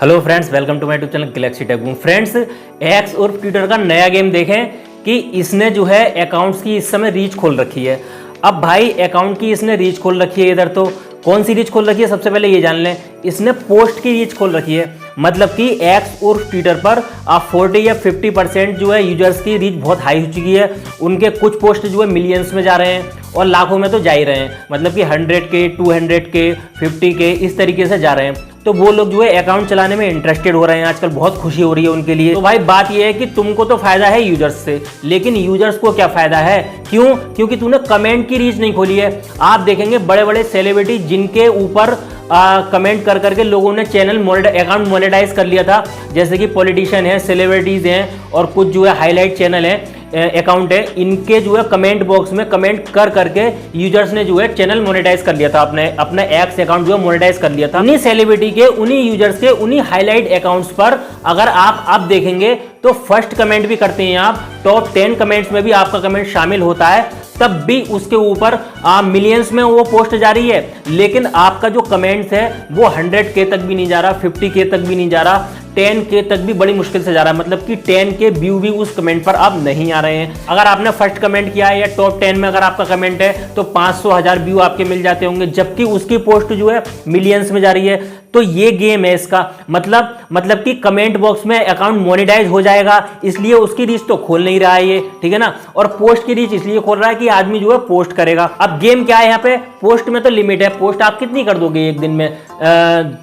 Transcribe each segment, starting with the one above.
Hello friends, welcome to my YouTube channel Galaxy Tech. Friends, X और Twitter का नया game देखें कि इसने जो है अकाउंट्स की इस समय रीच खोल रखी है। अब भाई अकाउंट की इसने रीच खोल रखी है। इधर तो कौन सी रीच खोल रखी है, सबसे पहले ये जान लें। इसने पोस्ट की रीच खोल रखी है, मतलब कि एक्स और ट्विटर पर अब 40 या 50% जो है यूजर्स की रीच बहुत हाई हो चुकी है। उनके कुछ पोस्ट जो है मिलियंस में जा रहे हैं और लाखों में तो जा ही रहे हैं, मतलब कि 100K 200K 50K इस तरीके से जा रहे हैं। तो वो लोग जो है अकाउंट चलाने में इंटरेस्टेड हो रहे हैं। आजकल बहुत खुशी हो रही है उनके लिए। तो भाई बात ये है कि तुमको तो फायदा है यूजर्स से, लेकिन यूजर्स को क्या फायदा है? क्यों? क्योंकि तूने कमेंट की रीच नहीं खोली है। आप देखेंगे बड़े बड़े सेलिब्रिटी जिनके ऊपर कमेंट कर करके लोगों ने अकाउंट मोनेटाइज कर लिया था, जैसे कि पॉलिटिशियन है, सेलिब्रिटीज हैं और कुछ जो है हाईलाइट चैनल है, अकाउंट है, इनके जो है कमेंट बॉक्स में कमेंट कर करके यूजर्स ने जो है चैनल मोनेटाइज कर लिया था, अपना एक्स अकाउंट जो है मोनेटाइज कर लिया था। उन्हीं सेलिब्रिटी के, उन्हीं यूजर्स के, उन्हीं हाईलाइट अकाउंट्स पर अगर आप अब देखेंगे तो फर्स्ट कमेंट भी करते हैं आप, टॉप 10 कमेंट्स में भी आपका कमेंट शामिल होता है, तब भी उसके ऊपर मिलियंस में वो पोस्ट जा रही है, लेकिन आपका जो कमेंट्स है वो 100K तक भी नहीं जा रहा, 50K तक भी नहीं जा रहा, 10K तक भी बड़ी मुश्किल से जा रहा है। मतलब कि 10K व्यू भी उस कमेंट पर अब नहीं आ रहे हैं। अगर आपने फर्स्ट कमेंट किया है या टॉप 10 में अगर आपका कमेंट है तो 500,000 व्यू आपके मिल जाते होंगे, जबकि उसकी पोस्ट जो है मिलियंस में जा रही है। तो ये गेम है इसका, मतलब कि कमेंट बॉक्स में अकाउंट मोनेटाइज हो जाएगा, इसलिए उसकी रीच तो खोल नहीं रहा है ये, ठीक है ना। और पोस्ट की रीच इसलिए खोल रहा है कि आदमी जो है पोस्ट करेगा। अब गेम क्या है यहाँ पे, पोस्ट में तो लिमिट है। पोस्ट आप कितनी कर दोगे एक दिन में?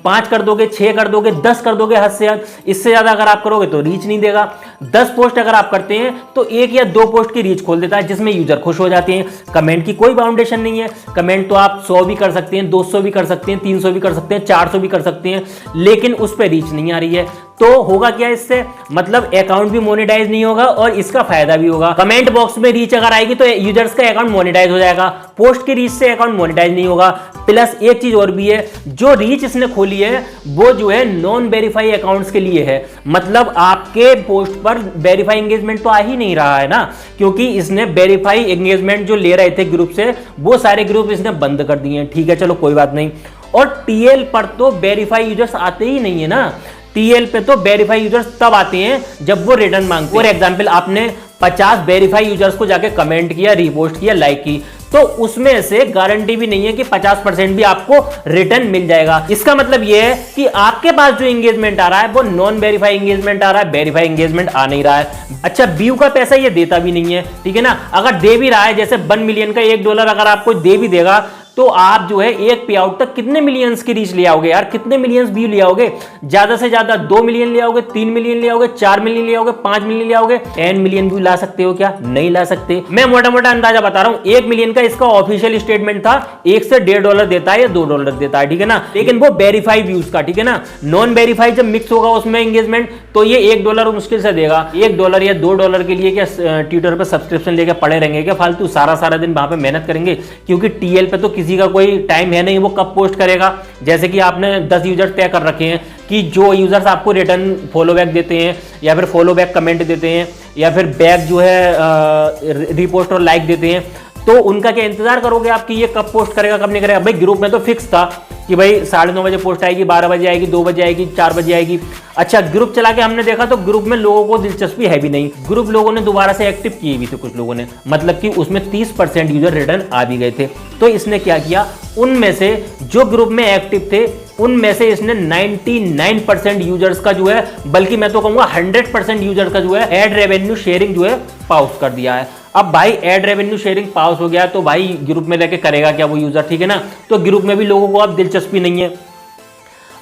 5 कर दोगे, 6 कर दोगे, 10 कर दोगे, हद से हद। इससे ज्यादा अगर आप करोगे तो रीच नहीं देगा। 10 पोस्ट अगर आप करते हैं तो 1 या 2 पोस्ट की रीच खोल देता है, जिसमें यूजर खुश हो जाते हैं। कमेंट की कोई बाउंडेशन नहीं है। कमेंट तो आप 100 भी कर सकते हैं, 200 भी कर सकते हैं, 300 भी कर सकते हैं, 400 भी कर सकते हैं, लेकिन उस पर रीच नहीं आ रही है। तो होगा क्या इससे? मतलब अकाउंट भी मोनेटाइज नहीं होगा और इसका फायदा भी होगा। कमेंट बॉक्स में रीच अगर आएगी तो यूजर्स का अकाउंट मोनेटाइज हो जाएगा, पोस्ट की रीच से अकाउंट मोनेटाइज नहीं होगा। प्लस एक चीज और भी है, जो रीच इसने खोली है वो जो है नॉन वेरीफाई अकाउंट्स के लिए है। मतलब आपके पोस्ट पर वेरीफाई एंगेजमेंट तो आ ही नहीं रहा है ना, क्योंकि इसने वेरीफाई एंगेजमेंट जो ले रहे थे ग्रुप से, वो सारे ग्रुप इसने बंद कर दिए हैं। ठीक है, चलो कोई बात नहीं। और टीएल पर तो वेरीफाई यूजर्स आते ही नहीं है ना। टीएल पे तो वेरीफाई यूजर्स तब आते हैं जब वो रिटर्न मांगते हैं। फॉर एग्जांपल, आपने 50 वेरीफाई यूजर्स को जाके कमेंट किया, रिपोस्ट किया, लाइक की, तो उसमें से गारंटी भी नहीं है कि 50% भी आपको रिटर्न मिल जाएगा। इसका मतलब यह है कि आपके पास जो एंगेजमेंट आ रहा है वो नॉन वेरीफाई एंगेजमेंट आ रहा है, वेरीफाई एंगेजमेंट आ नहीं रहा है। अच्छा, व्यू का पैसा ये देता भी नहीं है, ठीक है ना। अगर दे भी रहा है, जैसे 1 मिलियन का $1 अगर आपको दे भी देगा, तो आप जो है एक पे आउट तक कितने मिलियंस की रीच ले आओगे यार? कितने मिलियंस व्यू ले आओगे? ज्यादा से ज्यादा 2 मिलियन ले आओगे, 3 मिलियन ले आओगे, 4 मिलियन ले आओगे, 5 मिलियन ले आओगे। 10 मिलियन व्यू ला सकते हो क्या? नहीं ला सकते। मैं मोटा मोटा अंदाजा बता रहा हूं, 1 मिलियन का इसका ऑफिशियल स्टेटमेंट था, 1 से $1.5 देता है या $2 देता है, ठीक है ना। लेकिन वो वेरीफाई व्यूज का, ठीक है ना। नॉन वेरीफाई जब मिक्स होगा उसमें एंगेजमेंट, तो ये $1 मुश्किल से देगा। $1 या $2 के लिए क्या ट्विटर पर सब्सक्रिप्शन लेकर पड़े रहेंगे क्या फालतू? सारा दिन वहां पर मेहनत करेंगे? क्योंकि टीएल पे तो किसी का कोई टाइम है नहीं, वो कब पोस्ट करेगा। जैसे कि आपने 10 यूजर तय कर रखे हैं कि जो यूजर्स आपको रिटर्न फॉलो बैक देते हैं या फिर फॉलो बैक कमेंट देते हैं या फिर बैक जो है रिपोस्ट और लाइक देते हैं, तो उनका क्या इंतजार करोगे आप कि ये कब पोस्ट करेगा, कब नहीं करेगा? भाई ग्रुप में तो फिक्स था कि भाई 9:30 बजे पोस्ट आएगी, 12 बजे आएगी, 2 बजे आएगी, 4 बजे आएगी। अच्छा, ग्रुप चला के हमने देखा तो ग्रुप में लोगों को दिलचस्पी है भी नहीं। ग्रुप लोगों ने दोबारा से एक्टिव किए भी थे कुछ लोगों ने, मतलब कि उसमें 30% यूजर रिटर्न आ भी गए थे। तो इसने क्या किया, उनमें से जो ग्रुप में एक्टिव थे उनमें से इसने 99% यूजर्स का जो है, बल्कि मैं तो कहूंगा 100% यूजर्स का जो है एड रेवेन्यू शेयरिंग जो है पॉज कर दिया है। अब भाई एड रेवेन्यू शेयरिंग पास हो गया तो भाई ग्रुप में लेके करेगा क्या वो यूजर, ठीक है ना। तो ग्रुप में भी लोगों को अब दिलचस्पी नहीं है।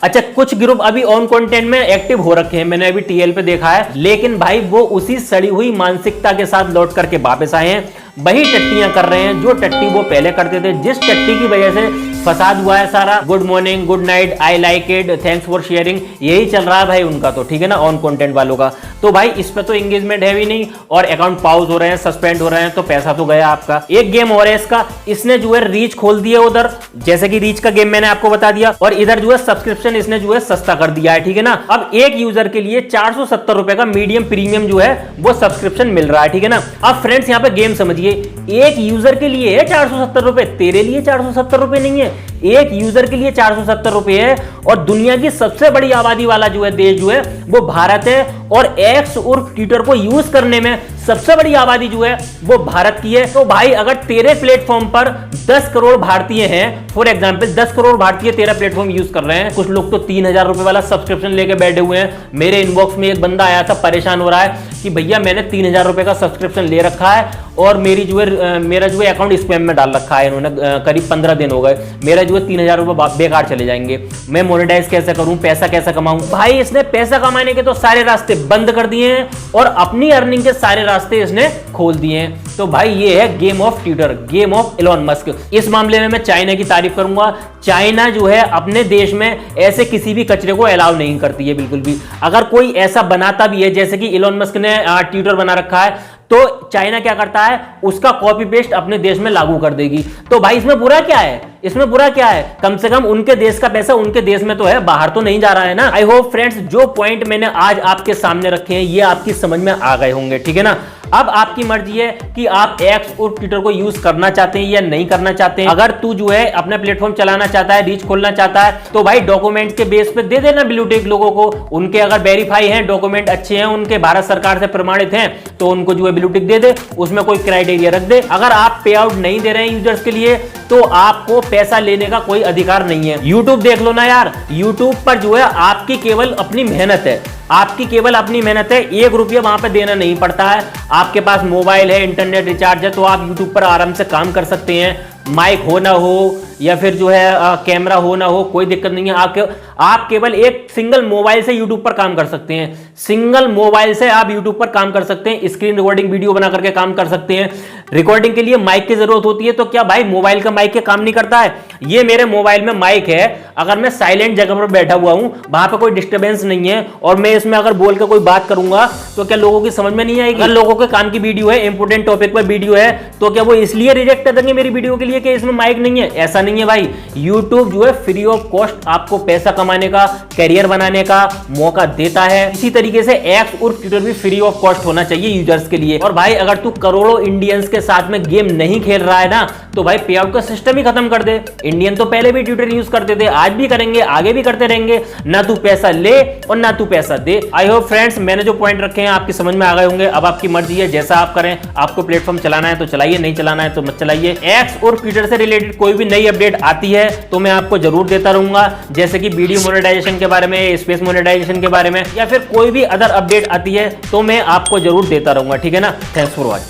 अच्छा, कुछ ग्रुप अभी ऑन कंटेंट में एक्टिव हो रखे हैं, मैंने अभी टीएल पे देखा है, लेकिन भाई वो उसी सड़ी हुई मानसिकता के साथ लौट करके वापस आए हैं। वही टट्टियां कर रहे हैं जो टट्टी वो पहले करते थे, जिस टट्टी की वजह से फसाद हुआ है सारा। Good morning, good night, I like it, thanks for sharing, यही चल रहा है भाई उनका तो, ठीक है ना, ऑन कंटेंट वालों का। तो भाई इस पे तो एंगेजमेंट है भी नहीं और अकाउंट पाउज हो रहे हैं, सस्पेंड हो रहे हैं, तो पैसा तो गया आपका। एक गेम और है इसका, इसने जो है रीच खोल दिया उधर, जैसे कि रीच का गेम मैंने आपको बता दिया, और इधर जो है सब्सक्रिप्शन इसने जो है सस्ता कर दिया है, ठीक है ना। अब एक यूजर के लिए 470 रुपए का मीडियम प्रीमियम जो है वो सब्सक्रिप्शन मिल रहा है, ठीक है ना। अब फ्रेंड्स यहाँ पे गेम समझिए, एक यूजर के लिए है 470 रुपए, तेरे लिए 470 रुपए नहीं है। एक यूजर के लिए 470 रुपए है और दुनिया की सबसे बड़ी आबादी वाला जो है देश जो है वो भारत है और एक्स उर्फ ट्विटर को यूज करने में सबसे बड़ी आबादी जो है वो भारत की है। तो भाई अगर तेरे प्लेटफॉर्म पर 10 करोड़ भारतीय हैं, फॉर एग्जांपल 10 करोड़ भारतीय तेरा प्लेटफॉर्म यूज कर रहे हैं, कुछ लोग तो 3000 रुपए वाला सब्सक्रिप्शन लेके बैठे हुए हैं। मेरे इनबॉक्स में एक बंदा आया था, परेशान हो रहा है कि भैया मैंने 3000 रुपए का सब्सक्रिप्शन ले रखा है और मेरा जो है अकाउंट स्पैम में डाल रखा है इन्होंने, करीब 15 दिन हो गए, मेरा जो है 3000 रुपए बेकार चले जाएंगे, मैं मोनेटाइज कैसे करूं, पैसा कैसे कमाऊं। भाई इसने पैसा कमाने के तो सारे रास्ते बंद कर दिए हैं और अपनी अर्निंग के सारे रास्ते इसने खोल दिए हैं। तो भाई ये है game of Twitter, game of Elon Musk. इस मामले में मैं चाइना की तारीफ करूंगा। चाइना जो है अपने देश में ऐसे किसी भी कचरे को अलाउ नहीं करती है बिल्कुल भी। अगर कोई ऐसा बनाता भी है, जैसे कि एलोन मस्क ने ट्विटर बना रखा है, तो चाइना क्या करता है, उसका कॉपी पेस्ट अपने देश में लागू कर देगी। तो भाई इसमें बुरा क्या है, इसमें बुरा क्या है? कम से कम उनके देश का पैसा उनके देश में तो है, बाहर तो नहीं जा रहा है ना। आई होप फ्रेंड्स जो पॉइंट मैंने आज आपके सामने रखे हैं ये आपकी समझ में आ गए होंगे, ठीक है ना। अब आपकी मर्जी है कि आप एक्स और ट्विटर को यूज करना चाहते हैं या नहीं करना चाहते हैं। अगर तू जो है अपना प्लेटफॉर्म चलाना चाहता है, रीच खोलना चाहता है, तो भाई डॉक्यूमेंट्स के बेस पे दे देना ब्लू टिक लोगों को। उनके अगर वेरीफाई हैं, डॉक्यूमेंट अच्छे हैं, उनके भारत सरकार से प्रमाणित हैं, तो उनको जो है ब्लू टिक दे दे, उसमें कोई क्राइटेरिया रख दे। अगर आप पे आउट नहीं दे रहे हैं यूजर्स के लिए तो आपको पैसा लेने का कोई अधिकार नहीं है। यूट्यूब देख लो ना यार, यूट्यूब पर जो है आपकी केवल अपनी मेहनत है, आपकी केवल अपनी मेहनत है, 1 रुपया वहां पे देना नहीं पड़ता है। आपके पास मोबाइल है, इंटरनेट रिचार्ज है, तो आप यूट्यूब पर आराम से काम कर सकते हैं। माइक हो ना हो या फिर जो है कैमरा हो ना हो, कोई दिक्कत नहीं है। आप केवल एक सिंगल मोबाइल से यूट्यूब पर काम कर सकते हैं। सिंगल मोबाइल से आप यूट्यूब पर काम कर सकते हैं, स्क्रीन रिकॉर्डिंग वीडियो बना करके काम कर सकते हैं। रिकॉर्डिंग के लिए माइक की जरूरत होती है, तो क्या भाई मोबाइल का माइक के काम नहीं करता है? ये मेरे मोबाइल में माइक है, अगर मैं साइलेंट जगह पर बैठा हुआ हूं, वहां पर कोई डिस्टर्बेंस नहीं है और मैं इसमें अगर बोल के कोई बात करूंगा तो क्या लोगों की समझ में नहीं आएगी? अगर लोगों के काम की वीडियो है, इंपोर्टेंट टॉपिक पर वीडियो है, तो क्या वो इसलिए रिजेक्ट कर देंगे मेरी वीडियो के लिए कि इसमें माइक नहीं है? ऐसा नहीं है भाई। यूट्यूब जो है फ्री ऑफ कॉस्ट आपको पैसा कमाने का, कैरियर बनाने का मौका देता है। इसी तरीके से एक्स और ट्विटर भी फ्री ऑफ कॉस्ट होना चाहिए यूजर्स के लिए। और भाई अगर तू करोड़ों इंडियंस के साथ में गेम नहीं खेल रहा है ना, तो भाई पे आउट का सिस्टम ही खत्म कर दे। इंडियन तो पहले भी ट्विटर यूज करते थे, आज भी करेंगे, आगे भी करते रहेंगे। ना तू पैसा ले और ना तू पैसा दे। आई होप फ्रेंड्स मैंने जो पॉइंट रखे हैं आपकी समझ में आ गए होंगे। अब आपकी मर्जी है, जैसा आप करें। आपको प्लेटफॉर्म चलाना है तो चलाइए, नहीं चलाना है तो मत चलाइए। एक्स और ट्विटर से रिलेटेड कोई भी नई अपडेट आती है तो मैं आपको जरूर देता रहूंगा, जैसे कि वीडियो मोनेटाइजेशन के बारे में, स्पेस मोनेटाइजेशन के बारे में, या फिर कोई भी अदर अपडेट आती है तो मैं आपको जरूर देता रहूंगा, ठीक है ना। Thanks for watching.